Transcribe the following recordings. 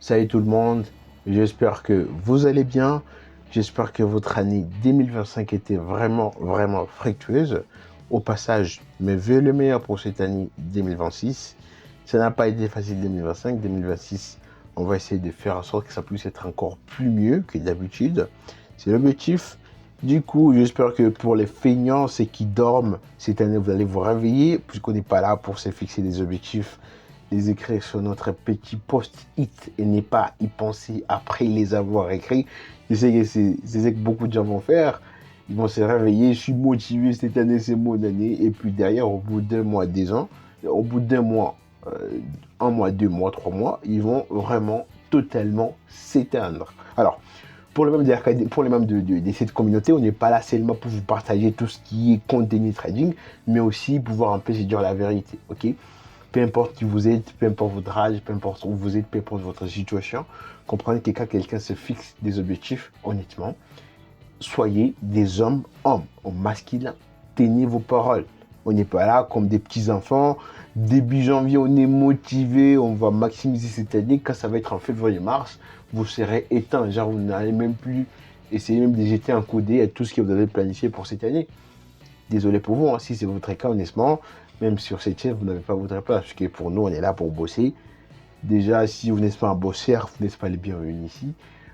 Salut tout le monde, j'espère que vous allez bien. J'espère que votre année 2025 était vraiment fructueuse. Au passage, mes vœux le meilleur pour cette année 2026. Ça n'a pas été facile 2025. 2026, on va essayer de faire en sorte que ça puisse être encore plus mieux que d'habitude. C'est l'objectif. Du coup, j'espère que pour les feignants, ceux qui dorment, cette année, vous allez vous réveiller, puisqu'on n'est pas là pour se fixer des objectifs, les écrire sur notre petit post-it et ne pas y penser après les avoir écrits. Je sais que c'est ce que beaucoup de gens vont faire. Ils vont se réveiller, je suis motivé, cette année c'est mon année. Et puis derrière, au bout d'un mois, des ans, au bout d'un mois, un mois, 2 mois, 3 mois, ils vont vraiment totalement s'éteindre. Alors, pour les membres de cette communauté, on n'est pas là seulement pour vous partager tout ce qui est contenu trading, mais aussi pouvoir un peu se dire la vérité, ok? Peu importe qui vous êtes, peu importe votre âge, peu importe où vous êtes, peu importe votre situation, comprenez que quand quelqu'un se fixe des objectifs, honnêtement, soyez des hommes, au masculin, tenez vos paroles. On n'est pas là comme des petits-enfants. Début janvier, on est motivé, on va maximiser cette année. Quand ça va être en février-mars, vous serez éteint. Genre, vous n'allez même plus essayer même de jeter un coup d'œil à tout ce que vous avez planifié pour cette année. Désolé pour vous, hein, si c'est votre cas, honnêtement, même sur cette chaîne, vous n'avez pas votre place, parce que pour nous, on est là pour bosser. Déjà, si vous n'êtes pas un bosseur, vous n'êtes pas les bienvenus ici.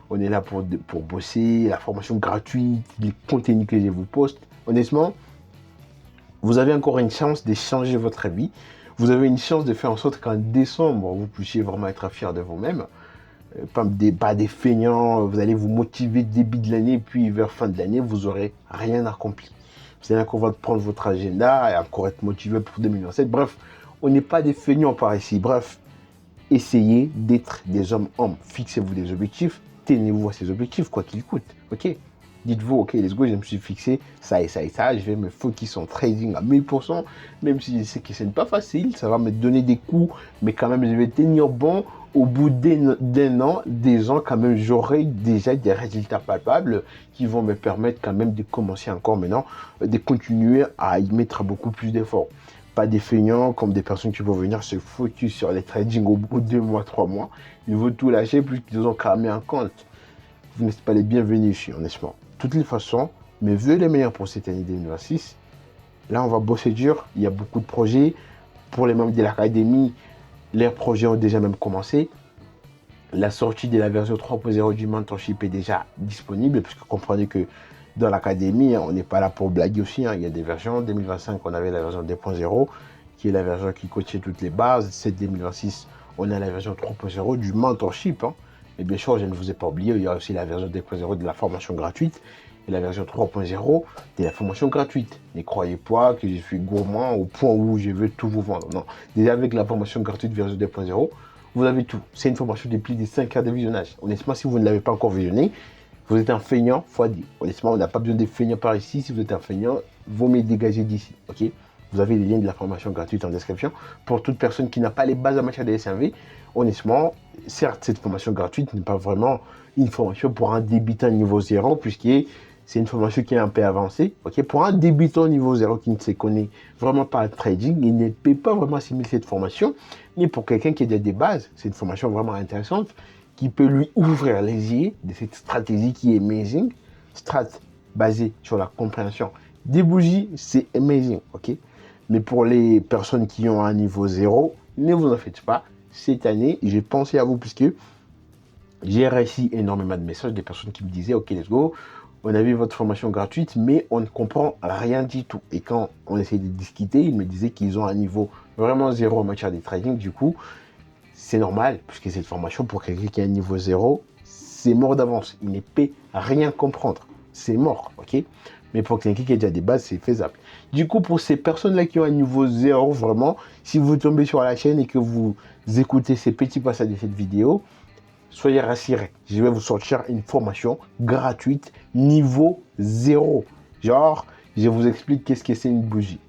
On est là pour bosser, la formation gratuite, les contenus que je vous poste. Honnêtement, vous avez encore une chance de changer votre vie. Vous avez une chance de faire en sorte qu'en décembre, vous puissiez vraiment être fier de vous-même. Pas des feignants, vous allez vous motiver début de l'année, puis vers fin de l'année, vous n'aurez rien accompli. Vous allez encore prendre votre agenda et encore être motivé pour 2027. Bref, on n'est pas des feignants par ici. Bref, essayez d'être des hommes. Fixez-vous des objectifs, tenez-vous à ces objectifs, quoi qu'il coûte. Ok? Dites-vous, ok, let's go, je me suis fixé ça et ça et ça, je vais me focus en trading à 1000%, même si je sais que ce n'est pas facile, ça va me donner des coups, mais quand même, je vais tenir bon. Au bout d'un an, des ans, quand même, j'aurai déjà des résultats palpables qui vont me permettre quand même de commencer encore maintenant, de continuer à y mettre beaucoup plus d'efforts. Pas des feignants comme des personnes qui vont venir se focus sur les trading au bout de 2 mois, 3 mois. Ils vont tout lâcher plus qu'ils ont cramé un compte. Vous n'êtes pas les bienvenus ici, honnêtement. De toutes les façons, mes vœux les meilleurs pour cette année 2026. Là, on va bosser dur. Il y a beaucoup de projets. Pour les membres de l'académie, leurs projets ont déjà même commencé. La sortie de la version 3.0 du mentorship est déjà disponible, puisque vous comprenez que dans l'académie, on n'est pas là pour blaguer aussi. Il y a des versions. En 2025, on avait la version 2.0, qui est la version qui coachait toutes les bases. Cette 2026, on a la version 3.0 du mentorship. Et bien sûr, je ne vous ai pas oublié, il y a aussi la version 2.0 de la formation gratuite et la version 3.0 de la formation gratuite. Ne croyez pas que je suis gourmand au point où je veux tout vous vendre. Non, déjà avec la formation gratuite version 2.0, vous avez tout. C'est une formation de plus de 5 heures de visionnage. Honnêtement, si vous ne l'avez pas encore visionné, vous êtes un feignant, fois 10. Honnêtement, on n'a pas besoin de feignants par ici. Si vous êtes un feignant, vaut mieux dégager d'ici. Ok? Vous avez les liens de la formation gratuite en description. Pour toute personne qui n'a pas les bases en matière de SMV, honnêtement, certes, cette formation gratuite n'est pas vraiment une formation pour un débutant niveau 0, puisque c'est une formation qui est un peu avancée. Ok? Pour un débutant niveau 0 qui ne se connaît vraiment pas à trading, il ne peut pas vraiment assimiler cette formation. Mais pour quelqu'un qui a des bases, c'est une formation vraiment intéressante qui peut lui ouvrir les yeux de cette stratégie qui est amazing. Strat basée sur la compréhension des bougies, c'est amazing. Ok? Mais pour les personnes qui ont un niveau 0, ne vous en faites pas. Cette année, j'ai pensé à vous puisque j'ai reçu énormément de messages des personnes qui me disaient, ok, let's go, on a vu votre formation gratuite, mais on ne comprend rien du tout. Et quand on essaie de discuter, ils me disaient qu'ils ont un niveau vraiment 0 en matière de trading. Du coup, c'est normal, puisque cette formation, pour quelqu'un qui a un niveau 0, c'est mort d'avance. Il ne peut rien comprendre. C'est mort, ok? Mais pour quelqu'un qui a déjà des bases, c'est faisable. Du coup, pour ces personnes-là qui ont un niveau 0, vraiment, si vous tombez sur la chaîne et que vous écoutez ces petits passages de cette vidéo, soyez rassurés. Je vais vous sortir une formation gratuite niveau 0. Genre, je vous explique qu'est-ce que c'est une bougie.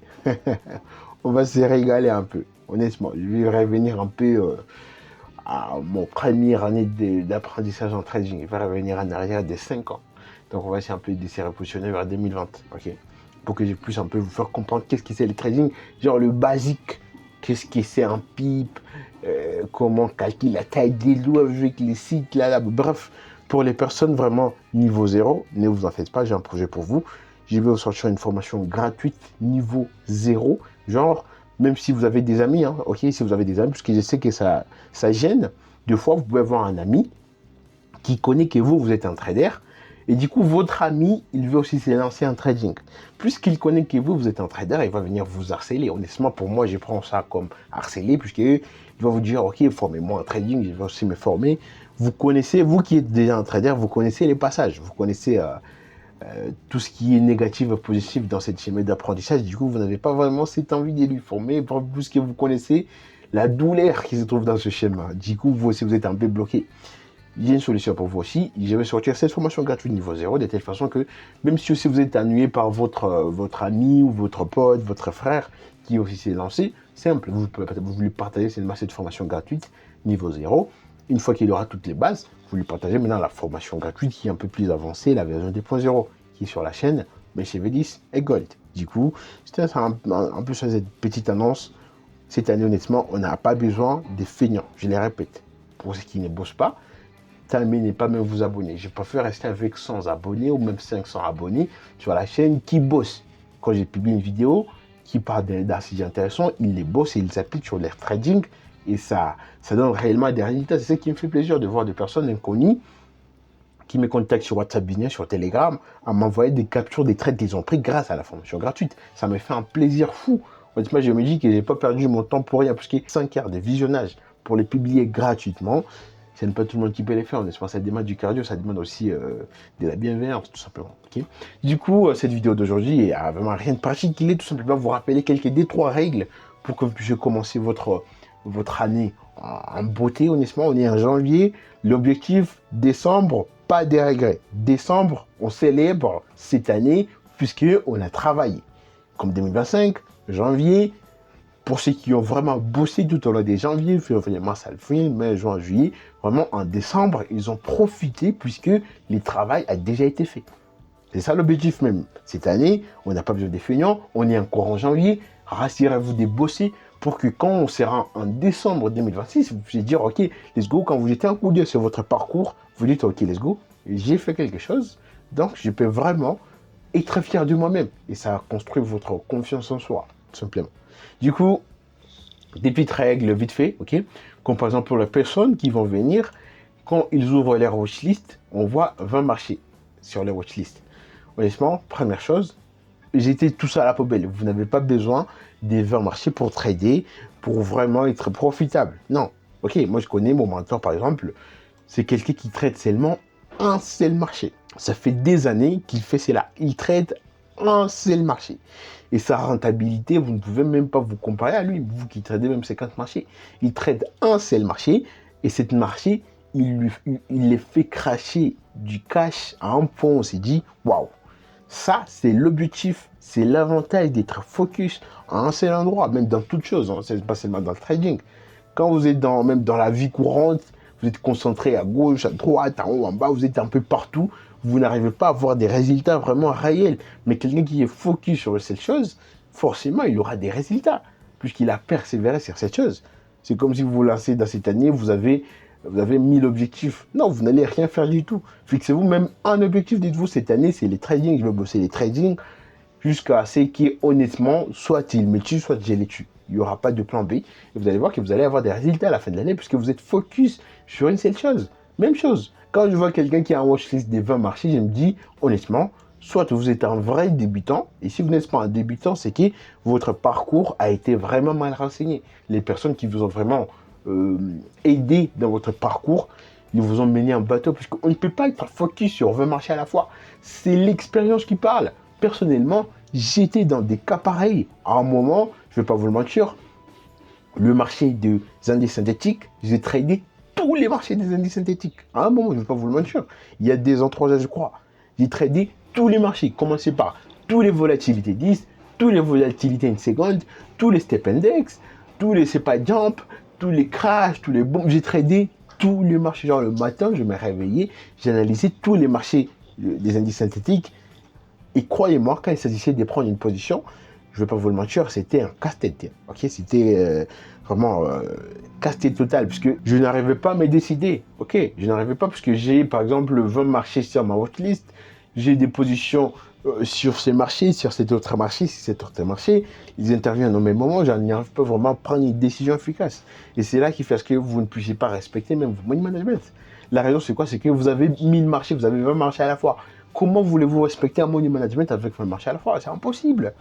On va se régaler un peu. Honnêtement, je vais revenir un peu à mon première année d'apprentissage en trading. Je vais revenir en arrière de 5 ans. Donc, on va essayer un peu de se repositionner vers 2020. Ok? Pour que je puisse un peu vous faire comprendre qu'est-ce que c'est le trading. Genre le basique qu'est-ce que c'est un PIP, comment calculer la taille des lots avec les sites, là. Bref, pour les personnes vraiment niveau 0, ne vous en faites pas, j'ai un projet pour vous. Je vais vous sortir une formation gratuite niveau 0, genre, même si vous avez des amis, hein, ok, si vous avez des amis, parce que je sais que ça gêne. Des fois, vous pouvez avoir un ami qui connaît que vous êtes un trader, et du coup, votre ami, il veut aussi se lancer en trading. Puisqu'il connaît que vous êtes un trader, il va venir vous harceler. Honnêtement, pour moi, je prends ça comme harceler, puisqu'il va vous dire, ok, formez-moi en trading, je vais aussi me former. Vous connaissez, vous qui êtes déjà un trader, vous connaissez les passages, vous connaissez tout ce qui est négatif et positif dans cette schéma d'apprentissage. Du coup, vous n'avez pas vraiment cette envie de lui former, puisque vous connaissez la douleur qui se trouve dans ce schéma. Du coup, vous aussi, vous êtes un peu bloqué. J'ai une solution pour vous aussi. Je vais sortir cette formation gratuite niveau 0 de telle façon que même si aussi vous êtes ennuyé par votre ami ou votre pote, votre frère qui aussi s'est lancé, simple, vous lui partagez cette formation gratuite niveau 0. Une fois qu'il aura toutes les bases, vous lui partagez maintenant la formation gratuite qui est un peu plus avancée, la version 2.0 qui est sur la chaîne MeshV10 et Gold. Du coup, c'était un peu sur cette petite annonce. Cette année, honnêtement, on n'a pas besoin des feignants. Je les répète, pour ceux qui ne bossent pas, terminez pas même vous abonner. Je préfère rester avec 100 abonnés ou même 500 abonnés sur la chaîne qui bossent. Quand j'ai publié une vidéo qui parle d'un sujet intéressant, ils les bossent et ils s'appliquent sur leur trading et ça donne réellement des résultats. C'est ce qui me fait plaisir de voir des personnes inconnues qui me contactent sur WhatsApp Business, sur Telegram, à m'envoyer des captures des trades qu'ils ont pris grâce à la formation gratuite. Ça me fait un plaisir fou. Honnêtement, je me dis que j'ai pas perdu mon temps pour rien, parce que 5 heures de visionnage pour les publier gratuitement, ce n'est pas tout le monde qui peut les faire, n'est-ce pas? Ça demande du cardio, ça demande aussi de la bienveillance, tout simplement. Okay, du coup, cette vidéo d'aujourd'hui a vraiment rien de particulier, tout simplement vous rappeler quelques 2-3 règles pour que vous puissiez commencer votre année en beauté. Honnêtement, on est en janvier, l'objectif, décembre, pas de regrets. Décembre, on célèbre cette année puisqu'on a travaillé. Comme 2025, janvier, pour ceux qui ont vraiment bossé tout au long de janvier, février, mars, avril, mai, juin, juillet, vraiment en décembre, ils ont profité puisque le travail a déjà été fait. C'est ça l'objectif même. Cette année, on n'a pas besoin des feignants, on est encore en janvier, rassurez-vous de bosser pour que quand on sera en décembre 2026, vous puissiez dire, ok, let's go, quand vous jetez un coup d'œil sur votre parcours, vous dites, ok, let's go, j'ai fait quelque chose, donc je peux vraiment être fier de moi-même. Et ça construit votre confiance en soi, tout simplement. Du coup, des petites règles vite fait, ok? Comme par exemple pour les personnes qui vont venir, quand ils ouvrent leur watchlist, on voit 20 marchés sur leur watchlist. Honnêtement, première chose, jetez tout ça à la poubelle. Vous n'avez pas besoin des 20 marchés pour trader, pour vraiment être profitable. Non. Ok, moi je connais mon mentor par exemple, c'est quelqu'un qui trade seulement un seul marché. Ça fait des années qu'il fait cela. Il trade un seul marché. Et sa rentabilité, vous ne pouvez même pas vous comparer à lui, vous qui tradez même 50 marchés. Il trade un seul marché, et cette marché, il les fait cracher du cash à un point où on s'est dit, waouh, ça c'est l'objectif, c'est l'avantage d'être focus à un seul endroit, même dans toute chose, hein, c'est pas seulement dans le trading. Quand vous êtes même dans la vie courante, vous êtes concentré à gauche, à droite, en haut, en bas, vous êtes un peu partout, vous n'arrivez pas à avoir des résultats vraiment réels. Mais quelqu'un qui est focus sur cette chose, forcément, il aura des résultats, puisqu'il a persévéré sur cette chose. C'est comme si vous vous lancez dans cette année, vous avez 1000 objectifs. Non, vous n'allez rien faire du tout. Fixez-vous même un objectif, dites-vous, cette année, c'est les trading, je vais bosser les trading, jusqu'à ce qui, honnêtement, soit il me tue, soit je les tue. Il n'y aura pas de plan B. Et vous allez voir que vous allez avoir des résultats à la fin de l'année, puisque vous êtes focus sur une seule chose. Même chose. Quand je vois quelqu'un qui a un watchlist des 20 marchés, je me dis, honnêtement, soit vous êtes un vrai débutant, et si vous n'êtes pas un débutant, c'est que votre parcours a été vraiment mal renseigné. Les personnes qui vous ont vraiment aidé dans votre parcours, ils vous ont mené en bateau, puisqu'on ne peut pas être focus sur 20 marchés à la fois. C'est l'expérience qui parle. Personnellement, j'étais dans des cas pareils. À un moment, je ne vais pas vous le mentir, le marché des indices synthétiques, j'ai tradé tous les marchés des indices synthétiques. À un moment, je ne vais pas vous le mentir, il y a des ans, 3 ans, je crois, j'ai tradé tous les marchés. Commencez par tous les volatilités 10, tous les volatilités 1 seconde, tous les step index, tous les CEPA jump, tous les crash, tous les booms. J'ai tradé tous les marchés. Genre le matin, je me réveillais, j'ai analysé tous les marchés des indices synthétiques. Et croyez-moi, quand il s'agissait de prendre une position, je ne vais pas vous le mentir, c'était un casse-tête. Ok, c'était vraiment casse-tête total, puisque je n'arrivais pas à me décider. Ok, je n'arrivais pas parce que j'ai, par exemple, 20 marchés sur ma watchlist. J'ai des positions sur ces marchés, sur cet autre marché, si cet autre marché, ils interviennent au même moment, je n'arrive pas vraiment à prendre une décision efficace. Et c'est là qui fait que vous ne puissiez pas respecter même vos money management. La raison, c'est quoi? C'est que vous avez 1000 marchés, vous avez 20 marchés à la fois. Comment voulez-vous respecter un money management avec 20 marchés à la fois? C'est impossible.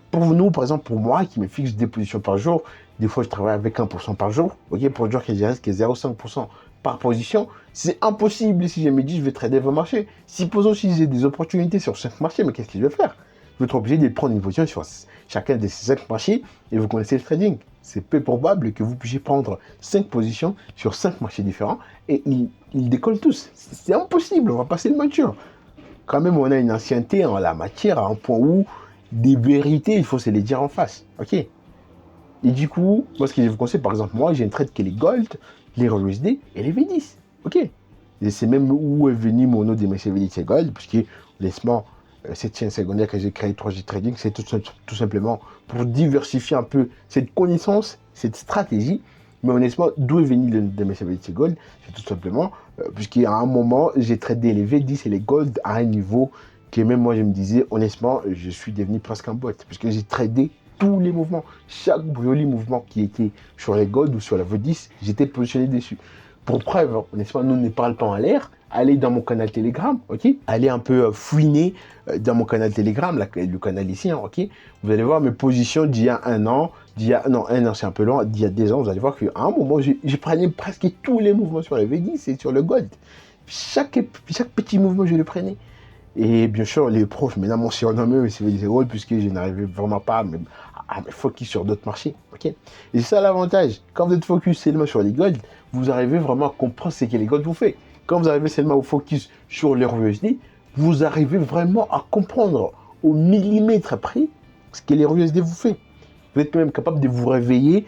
Pour nous, par exemple, pour moi, qui me fixe des positions par jour, des fois, je travaille avec 1% par jour. Ok, pour dire qu'il reste que 0,5% par position, c'est impossible si je me dis je vais trader 20 marchés. Supposons si j'ai des opportunités sur 5 marchés, mais qu'est-ce que je vais faire? Je vais être obligé de prendre une position sur chacun de ces 5 marchés et vous connaissez le trading. C'est peu probable que vous puissiez prendre 5 positions sur 5 marchés différents et ils décollent tous. C'est impossible, on va passer le mentir. Quand même, on a une ancienneté en la matière à un point où des vérités, il faut se les dire en face. Ok? Et du coup, moi, ce que je vous conseille, par exemple, moi, j'ai une trade qui est les Gold, les RUSD et les V10. Ok? Et c'est même où est venu mon nom de mes V10 et Gold, parce que, honnêtement, cette chaîne secondaire que j'ai créée 3G Trading, c'est tout simplement pour diversifier un peu cette connaissance, cette stratégie. Mais honnêtement, d'où est venu le de mes V10 et Gold? C'est tout simplement, puisqu'à un moment, j'ai tradé les V10 et les Gold à un niveau que même moi, je me disais, honnêtement, je suis devenu presque un bot, puisque j'ai tradé tous les mouvements, chaque joli mouvement qui était sur les Gold ou sur la V10, j'étais positionné dessus. Pour preuve, honnêtement, nous ne parle pas en l'air. Allez dans mon canal Telegram, ok? Allez un peu fouiner dans mon canal Telegram, le canal ici, hein, ok? Vous allez voir mes positions d'il y a un an, non, un an c'est un peu long, d'il y a 2 ans, vous allez voir qu'à un moment, je prenais presque tous les mouvements sur la V10 et sur le Gold. Chaque petit mouvement, je le prenais. Et bien sûr, les profs maintenant m'ont surnommé c'est Gold puisque je n'arrivais vraiment pas à me focus sur d'autres marchés. Ok? Et c'est ça l'avantage. Quand vous êtes focus seulement sur les Gold, vous arrivez vraiment à comprendre ce que les Gold vous fait. Quand vous arrivez seulement au focus sur leur USD, vous arrivez vraiment à comprendre au millimètre près ce que les USD vous fait. Vous êtes même capable de vous réveiller.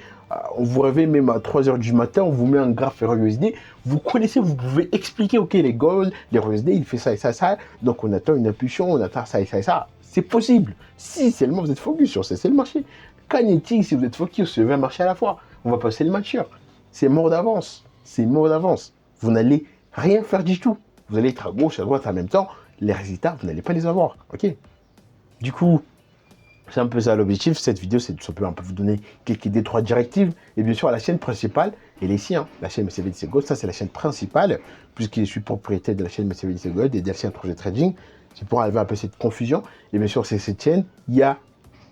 On vous réveille même à 3 h du matin, on vous met un graphe USD. Vous connaissez, vous pouvez expliquer, ok, les Gold, les USD, il fait ça et ça, ça. Donc on attend une impulsion, on attend ça et ça et ça. C'est possible. Si seulement vous êtes focus sur c'est le marché. Qu'en si vous êtes focus sur 20 marchés à la fois? On va passer le match. C'est mort d'avance. C'est mort d'avance. Vous n'allez rien faire du tout. Vous allez être à gauche, à droite en même temps. Les résultats, vous n'allez pas les avoir. Ok? Du coup, c'est un peu ça l'objectif. Cette vidéo, c'est tout simplement pour vous donner quelques des 3 directives. Et bien sûr, la chaîne principale, elle est ici. Hein. La chaîne MCVDC Gold, ça c'est la chaîne principale, puisque je suis propriétaire de la chaîne MCVDC Gold et de la chaîne 3G Trading. C'est pour enlever un peu cette confusion. Et bien sûr, c'est cette chaîne. Il y a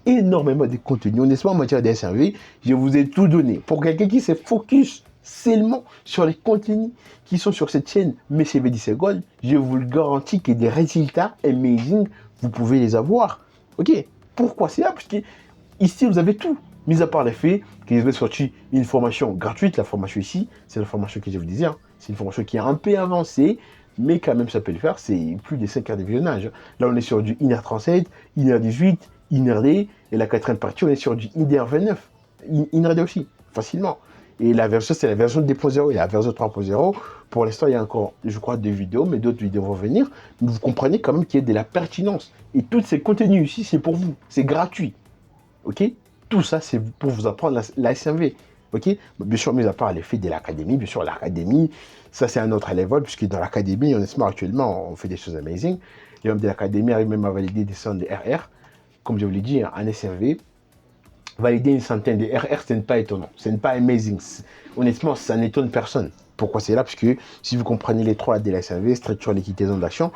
énormément de contenu. Honnêtement, en matière d'SRV, je vous ai tout donné. Pour quelqu'un qui se focus seulement sur les contenus qui sont sur cette chaîne MCVDC Gold, je vous le garantis que des résultats amazing, vous pouvez les avoir. Ok? Pourquoi c'est là? Parce que ici, vous avez tout. Mis à part le fait que je vais sortir une formation gratuite. La formation ici, c'est la formation que je vous disais. Hein. C'est une formation qui est un peu avancée, mais quand même, ça peut le faire. C'est plus de 5 heures de visionnage. Là, on est sur du 1h37, 1h18, 1h10. Et la 4e partie, on est sur du 1h29. 1h10 aussi, facilement. Et la version, c'est la version 2.0 et la version 3.0. Pour l'instant, il y a encore, je crois, 2 vidéos, mais d'autres vidéos vont venir. Mais vous comprenez quand même qu'il y a de la pertinence. Et tous ces contenus ici, c'est pour vous. C'est gratuit. Ok? Tout ça, c'est pour vous apprendre la SMV. Ok? Bien sûr, mis à part l'effet de l'académie, bien sûr, l'académie, ça c'est un autre level, puisque dans l'académie, honnêtement, actuellement, on fait des choses amazing. Les membres de l'académie arrivent même à valider des centaines de RR. Comme je vous l'ai dit, en SMV, valider une centaine de RR, ce n'est pas étonnant. Ce n'est pas amazing. Honnêtement, ça n'étonne personne. Pourquoi c'est là? Parce que si vous comprenez les 3 de la SMV, structure, l'équité, zone d'action,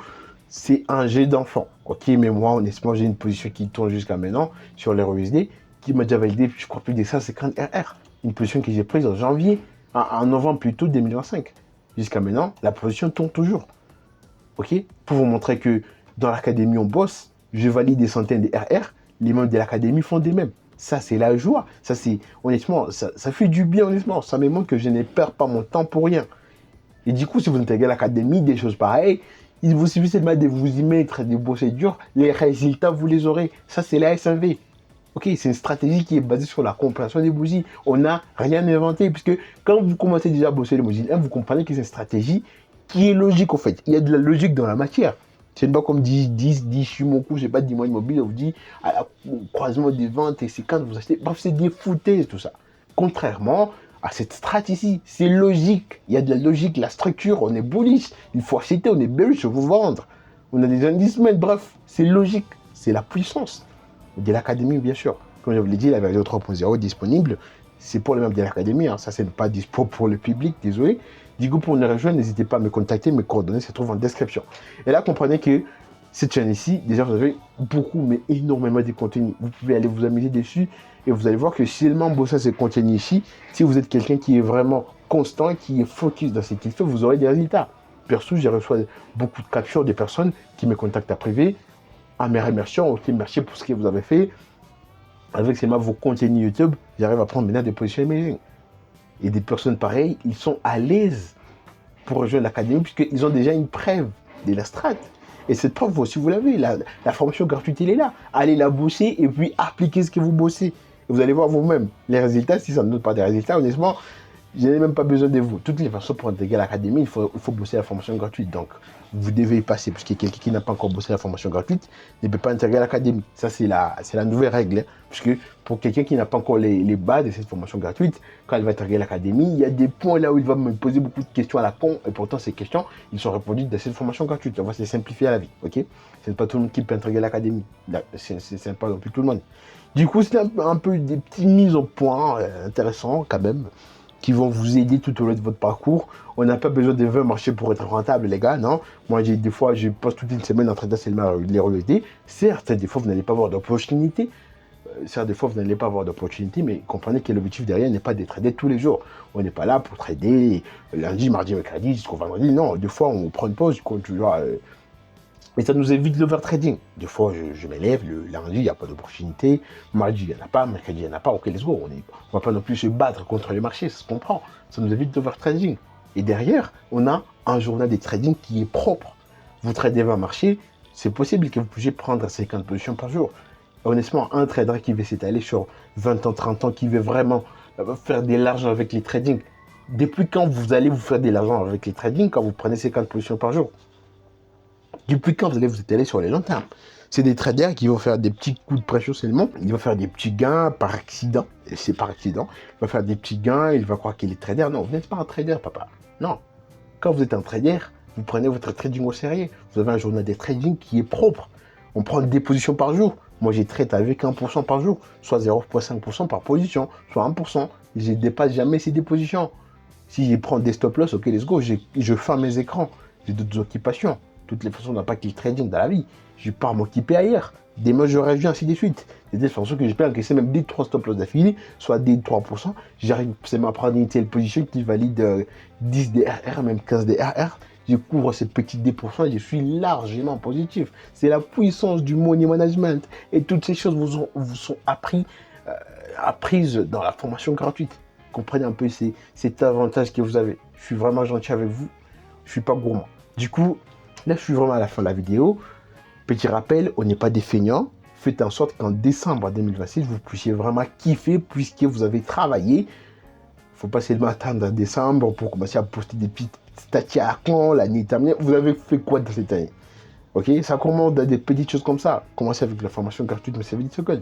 c'est un jeu d'enfant. Ok, mais moi, honnêtement, j'ai une position qui tourne jusqu'à maintenant sur les USD qui m'a déjà validé, je crois, plus de 150 RR. Une position que j'ai prise en janvier, en novembre plutôt 2025. Jusqu'à maintenant, la position tourne toujours. Ok, pour vous montrer que dans l'académie, on bosse, je valide des centaines de RR, les membres de l'académie font des mêmes. Ça, c'est la joie. Ça, c'est, honnêtement, ça fait du bien, honnêtement. Ça me montre que je ne perds pas mon temps pour rien. Et du coup, si vous intégrez l'académie, des choses pareilles, il vous suffit seulement de vous y mettre, de bosser dur, les résultats, vous les aurez. Ça, c'est la SMV. Ok, c'est une stratégie qui est basée sur la compréhension des bougies. On n'a rien inventé, puisque quand vous commencez déjà à bosser les bougies, vous comprenez que c'est une stratégie qui est logique, en fait. Il y a de la logique dans la matière. C'est pas comme 10 Shimoku, je sais pas, 10 mois immobilier, on vous dit, au croisement des ventes et c'est quand vous achetez. Bref, c'est des foutaises, tout ça. Contrairement à cette strat ici, c'est logique. Il y a de la logique, la structure, on est bullish. Il faut acheter, on est bullish, il faut vendre. On a des indices, mais bref, c'est logique. C'est la puissance de l'académie, bien sûr. Comme je vous l'ai dit, la version 3.0 disponible. C'est pour les membres de l'académie. Hein. Ça, c'est pas dispo pour le public, désolé. Du coup, pour nous rejoindre, n'hésitez pas à me contacter. Mes coordonnées se trouvent en description. Et là, comprenez que cette chaîne ici, déjà, vous avez beaucoup, mais énormément de contenu. Vous pouvez aller vous amuser dessus et vous allez voir que si seulement bosser ce contenu ici, si vous êtes quelqu'un qui est vraiment constant, qui est focus dans ce qu'il fait, vous aurez des résultats. Perso, j'ai reçu beaucoup de captures de personnes qui me contactent à privé, en me remerciant, ok, merci pour ce que vous avez fait. Avec seulement vos contenus YouTube, j'arrive à prendre maintenant des positions amazing. Et des personnes pareilles, ils sont à l'aise pour rejoindre l'académie puisqu'ils ont déjà une preuve de la strat. Et cette preuve, si vous l'avez, la formation gratuite, elle est là. Allez la bosser et puis appliquez ce que vous bossez. Et vous allez voir vous-même les résultats. Si ça ne donne pas des résultats, honnêtement, je n'ai même pas besoin de vous. Toutes les façons, pour intégrer l'académie, il faut bosser la formation gratuite. Donc, vous devez y passer. Parce que quelqu'un qui n'a pas encore bossé la formation gratuite ne peut pas intégrer l'académie. Ça, c'est la nouvelle règle. Hein. Parce que pour quelqu'un qui n'a pas encore les bases de cette formation gratuite, quand il va intégrer l'académie, il y a des points là où il va me poser beaucoup de questions à la con. Et pourtant, ces questions, ils sont répondues dans cette formation gratuite. On va se simplifier à la vie. Ok? Ce n'est pas tout le monde qui peut intégrer l'académie. C'est pas non plus tout le monde. Du coup, c'est un peu des petites mises au point intéressantes quand même, qui vont vous aider tout au long de votre parcours. On n'a pas besoin de 20 marchés pour être rentable, les gars, non. Moi, des fois, je passe toute une semaine en train seulement les relever. Certes, des fois, vous n'allez pas avoir d'opportunité. Certes, des fois, vous n'allez pas avoir d'opportunité, mais comprenez que l'objectif derrière n'est pas de trader tous les jours. On n'est pas là pour trader lundi, mardi, mercredi, jusqu'au vendredi. Non, des fois, on prend une pause, mais ça nous évite l'overtrading. Des fois, je m'élève, le lundi, il n'y a pas d'opportunité. Mardi, il n'y en a pas. Mercredi, il n'y en a pas. Ok, let's go. On ne va pas non plus se battre contre les marchés, ça se comprend. Ça nous évite l'overtrading. Et derrière, on a un journal de trading qui est propre. Vous tradez 20 marchés, c'est possible que vous puissiez prendre 50 positions par jour. Honnêtement, un trader qui veut s'étaler sur 20 ans, 30 ans, qui veut vraiment faire de l'argent avec les trading, depuis quand vous allez vous faire de l'argent avec les trading quand vous prenez 50 positions par jour? Depuis quand vous allez vous étaler sur les longs termes? C'est des traders qui vont faire des petits coups de pression seulement. Il va faire des petits gains par accident. Et c'est par accident. Il va faire des petits gains. Il va croire qu'il est trader. Non, vous n'êtes pas un trader, papa. Non. Quand vous êtes un trader, vous prenez votre trading au sérieux. Vous avez un journal de trading qui est propre. On prend des positions par jour. Moi, j'ai trade avec 1% par jour. Soit 0,5% par position. Soit 1%. Je ne dépasse jamais ces dépositions. Si je prends des stop loss, ok, let's go. Je ferme mes écrans. J'ai d'autres occupations. Toutes les façons, on n'a pas qu'il trading dans la vie. Je pars m'occuper ailleurs. Demain, je reviens, ainsi de suite. C'est des façons que je peux encaisser même des 3 stop loss d'affilée, soit des 3%. J'arrive seulement à prendre une telle position qui valide 10 DRR, même 15 DRR. Je couvre ces petits 10% et je suis largement positif. C'est la puissance du money management. Et toutes ces choses vous sont apprises dans la formation gratuite. Comprenez un peu cet avantage que vous avez. Je suis vraiment gentil avec vous. Je ne suis pas gourmand. Du coup, là, je suis vraiment à la fin de la vidéo. Petit rappel, on n'est pas des feignants. Faites en sorte qu'en décembre 2026, vous puissiez vraiment kiffer puisque vous avez travaillé. Il ne faut pas seulement attendre en décembre pour commencer à poster des petites statuts à quand l'année terminée. Vous avez fait quoi dans cette année? Ok, ça commence dans des petites choses comme ça. Commencez avec la formation gratuite de Service Code.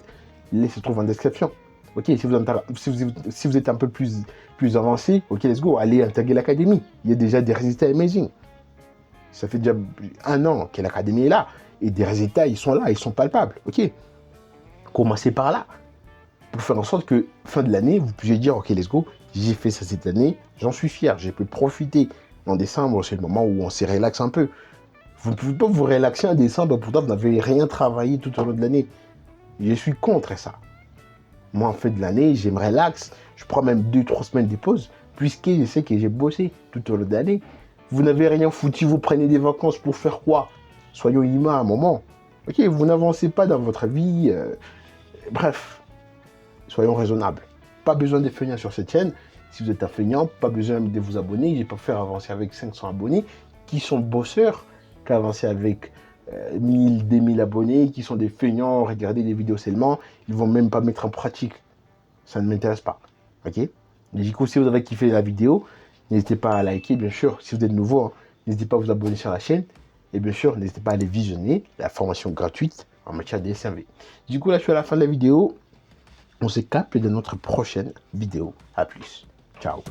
Le lien se trouve en description. Ok, si vous êtes un peu plus avancé, ok, let's go, allez intégrer l'académie. Il y a déjà des résultats amazing. Ça fait déjà 1 an que l'académie est là. Et des résultats, ils sont là, ils sont palpables. Ok. Commencez par là. Pour faire en sorte que, fin de l'année, vous puissiez dire, ok, let's go, j'ai fait ça cette année, j'en suis fier, j'ai pu profiter. En décembre, c'est le moment où on se relaxe un peu. Vous ne pouvez pas vous relaxer en décembre, pourtant vous n'avez rien travaillé tout au long de l'année. Je suis contre ça. Moi, en fin de l'année, je me relaxe. Je prends même 2-3 semaines de pause, puisque je sais que j'ai bossé tout au long de l'année. Vous n'avez rien foutu, vous prenez des vacances pour faire quoi? Soyons humains à un moment. Ok, vous n'avancez pas dans votre vie. Bref, soyons raisonnables. Pas besoin de feignants sur cette chaîne. Si vous êtes un feignant, pas besoin de vous abonner. Je vais pas faire avancer avec 500 abonnés qui sont bosseurs qu'avancer avec 1000, 2000 abonnés qui sont des feignants, regarder des vidéos seulement. Ils vont même pas mettre en pratique. Ça ne m'intéresse pas. Ok? Et du coup, si vous avez kiffé la vidéo, n'hésitez pas à liker, bien sûr. Si vous êtes nouveau, hein, n'hésitez pas à vous abonner sur la chaîne. Et bien sûr, n'hésitez pas à aller visionner la formation gratuite en matière de SMV. Du coup, là, je suis à la fin de la vidéo. On se capte dans notre prochaine vidéo. À plus. Ciao.